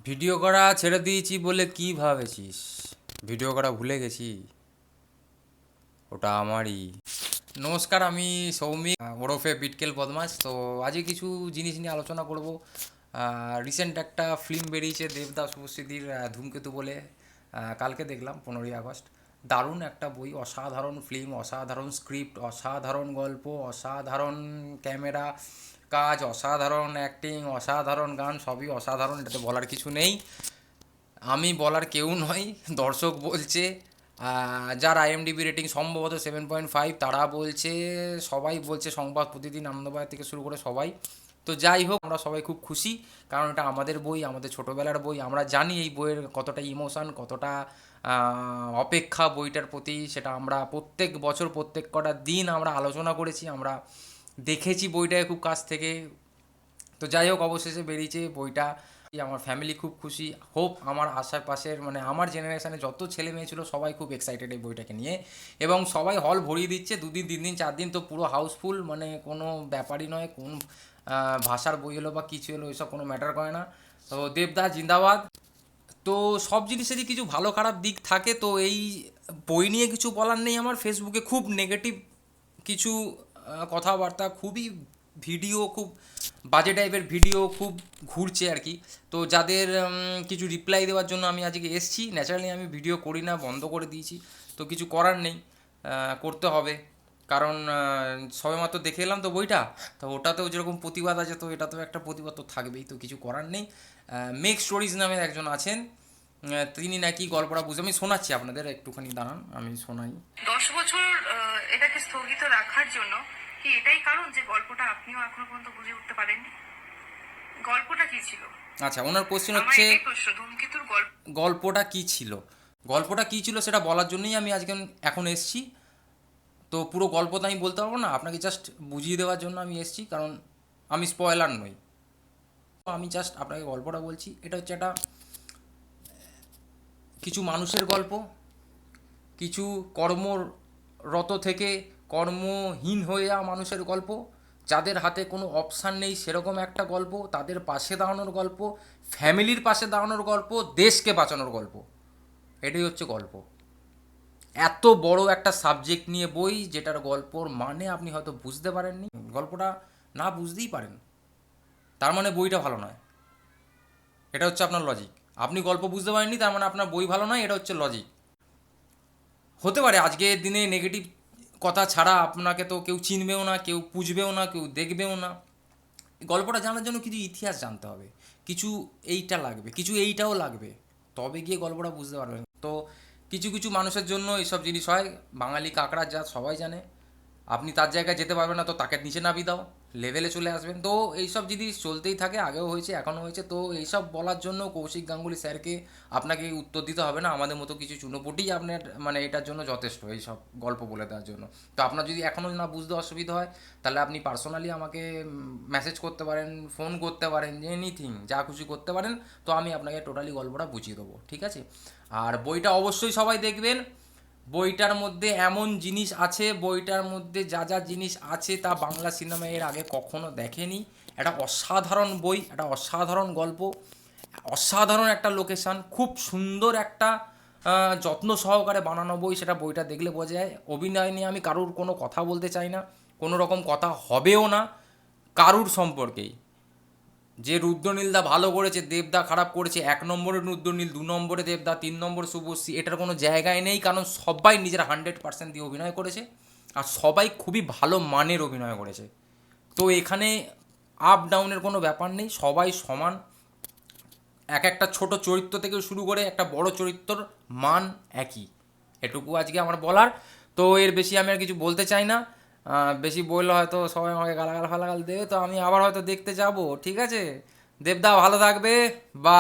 Video করা ছেড়ে দিয়েছি বলে কি ভাবেছিস? ভিডিও করা ভুলে গেছি, ওটা আমারই। নমস্কার, আমি সৌমিক, ওরফে বিটকেল বদমাস। তো আজকে কিছু জিনিস নিয়ে আলোচনা করব। রিসেন্ট একটা ফিল্ম বেরিয়েছে দেবদা শুভশ্রীদির, ধূমকেতু বলে। কালকে দেখলাম 15ই আগস্ট। দারুণ একটা বই, অসাধারণ ফিল্ম, অসাধারণ স্ক্রিপ্ট, অসাধারণ গল্প, অসাধারণ ক্যামেরা কাজ, অসাধারণ অ্যাক্টিং, অসাধারণ গান, সবই অসাধারণ, এটাতে বলার কিছু নেই। আমি বলার কেউ নয়, দর্শক বলছে। যার আইএমডিবি রেটিং সম্ভবত 7.5, তারা বলছে, সবাই বলছে, সংবাদ প্রতিদিন, আনন্দবাজার থেকে শুরু করে সবাই। তো যাই হোক, আমরা সবাই খুব খুশি, কারণ এটা আমাদের বই, আমাদের ছোটোবেলার বই। আমরা জানি এই বইয়ের কতটা ইমোশান, কতটা অপেক্ষা বইটার প্রতি, সেটা আমরা প্রত্যেক বছর প্রত্যেক কটা দিন আমরা আলোচনা করেছি, আমরা দেখেছি বইটাকে খুব কাছ থেকে। তো যাই হোক, অবশেষে বেরিয়েছে বইটা। আমার ফ্যামিলি খুব খুশি। হোপ আমার আশেপাশের, মানে আমার জেনারেশানে যত ছেলে মেয়ে ছিল সবাই খুব এক্সাইটেড এই বইটাকে নিয়ে, এবং সবাই হল ভরিয়ে দিচ্ছে। 2 দিন 3 দিন 4 দিন তো পুরো হাউসফুল, মানে কোনো ব্যাপারই নয়। কোন ভাষার বই হলো বা কিছু হলো, এসব কোনো ম্যাটার করে না। তো দেবদা জিন্দাবাদ। তো সব জিনিসেরই কিছু ভালো খারাপ দিক থাকে, তো এই বই নিয়ে কিছু বলার নেই আমার। ফেসবুকে খুব নেগেটিভ কিছু কথাবার্তা, খুবই ভিডিও, খুব বাজে টাইপের ভিডিও খুব ঘুরছে আর কি। তো যাদের কিছু রিপ্লাই দেওয়ার জন্য আমি আজকে এসছি। ন্যাচারালি আমি ভিডিও করি না, বন্ধ করে দিয়েছি। তো কিছু করার নেই, করতে হবে। কারণ সবেমাত্র দেখে এলাম তো বইটা, তো ওটাতেও যেরকম প্রতিবাদ আছে, তো এটাতেও একটা প্রতিবাদ তো থাকবেই। তো কিছু করার নেই। মেক স্টোরিজ নামের একজন আছেন, তিনি নাকি গল্পটা বুঝে, আমি শোনাচ্ছি আপনাদের, একটুখানি দাঁড়ান আমি শোনাই। 10 বছর এটাকে স্থগিত রাখার জন্য কি এটাই কারণ যে গল্পটা আপনিও এখনো পর্যন্ত বুঝে উঠতে পারেননি? গল্পটা কি ছিল? আচ্ছা, ওনার কোশ্চেন আমার হচ্ছে এটাই প্রশ্ন, ধূমকেতুর গল্প। গল্পটা কী ছিল। গল্পটা কী ছিল সেটা বলার জন্যই আমি আজকে এখন এসছি। তো পুরো গল্প তো আমি বলতে পারবো না, আপনাকে জাস্ট বুঝিয়ে দেওয়ার জন্য আমি এসছি, কারণ আমি স্পয়লার নই। তো আমি জাস্ট আপনাকে গল্পটা বলছি। এটা হচ্ছে একটা কিছু মানুষের গল্প, কিছু কর্মরত থেকে কর্মহীন হয়ে যাওয়া মানুষের গল্প, যাদের হাতে কোনো অপশান নেই সেরকম একটা গল্প, তাদের পাশে দাঁড়ানোর গল্প, ফ্যামিলির পাশে দাঁড়ানোর গল্প, দেশকে বাঁচানোর গল্প। এটাই হচ্ছে গল্প। এত বড় একটা সাবজেক্ট নিয়ে বই, যেটার গল্পর মানে আপনি হয়তো বুঝতে পারেননি, গল্পটা না বুঝতেই পারেন, তার মানে বইটা ভালো নয়। এটা হচ্ছে আপনার লজিক। আপনি গল্প বুঝতে পারেননি, তার মানে আপনার বই ভালো নয়, এটা হচ্ছে লজিক। হতে পারে আজকের দিনে নেগেটিভ কথা ছাড়া আপনাকে তো কেউ চিনবেও না, কেউ পুষবেও না, কেউ দেখবেও না। গল্পটা জানার জন্য কিছু ইতিহাস জানতে হবে, কিছু এইটা লাগবে, কিছু এইটাও লাগবে, তবে গিয়ে গল্পটা বুঝতে পারবেন। তো কিছু কিছু মানুষের জন্য এইসব জিনিস হয়। বাঙালি কাঁকড়ার জাত সবাই জানে। আপনি তার জায়গায় যেতে পারবেন না, তো তাকে নিচে নামিয়ে দাও, লেভেলে চলে আসবেন। তো এইসব জিনিস চলতেই থাকে, আগেও হয়েছে, এখনও হয়েছে। তো এইসব বলার জন্য কৌশিক গাঙ্গুলি স্যারকে আপনাকে উত্তর দিতে হবে না। আমাদের মতো কিছু চুনোপুটি আপনার, মানে এটার জন্য যথেষ্ট, এইসব গল্প বলে দেওয়ার জন্য। তো আপনার যদি এখনও না বুঝতে অসুবিধা হয়, তাহলে আপনি পার্সোনালি আমাকে মেসেজ করতে পারেন, ফোন করতে পারেন, এনিথিং, যা খুশি করতে পারেন। তো আমি আপনাকে টোটালি গল্পটা বুঝিয়ে দেবো, ঠিক আছে? আর বইটা অবশ্যই সবাই দেখবেন। বইটার মধ্যে এমন জিনিস আছে, বইটার মধ্যে যা যা জিনিস আছে তা বাংলা সিনেমা এর আগে কখনো দেখেনি। একটা অসাধারণ বই, একটা অসাধারণ গল্প, অসাধারণ একটা লোকেশান, খুব সুন্দর একটা যত্ন সহকারে বানানো বই। সেটা বইটা দেখলে বোঝা যায়। অভিনয় নিয়ে আমি কারুর কোনো কথা বলতে চাই না, কোনো রকম কথা হবেও না কারুর সম্পর্কেই। যে রুদ্রনীলদা ভালো করেছে, দেবদা খারাপ করেছে, 1 নম্বরে রুদ্রনীল, 2 নম্বরে দেবদা, 3 নম্বর শুভশ্রী, এটার কোনো জায়গায় নেই। কারণ সবাই নিজের 100% দিয়ে অভিনয় করেছে, আর সবাই খুবই ভালো মানের অভিনয় করেছে। তো এখানে আপ ডাউনের কোনো ব্যাপার নেই, সবাই সমান। এক একটা ছোট চরিত্র থেকে শুরু করে একটা বড় চরিত্রর মান একই। এটুকু আজকে আমার বলার। তো এর বেশি আমি আর কিছু বলতে চাই না। বেশি বললে হয়তো সবাই আমাকে গালাগাল ফালাগাল দেবে, তো আমি আবার হয়তো দেখতে যাব, ঠিক আছে? দেবদা ভালো থাকবে, বা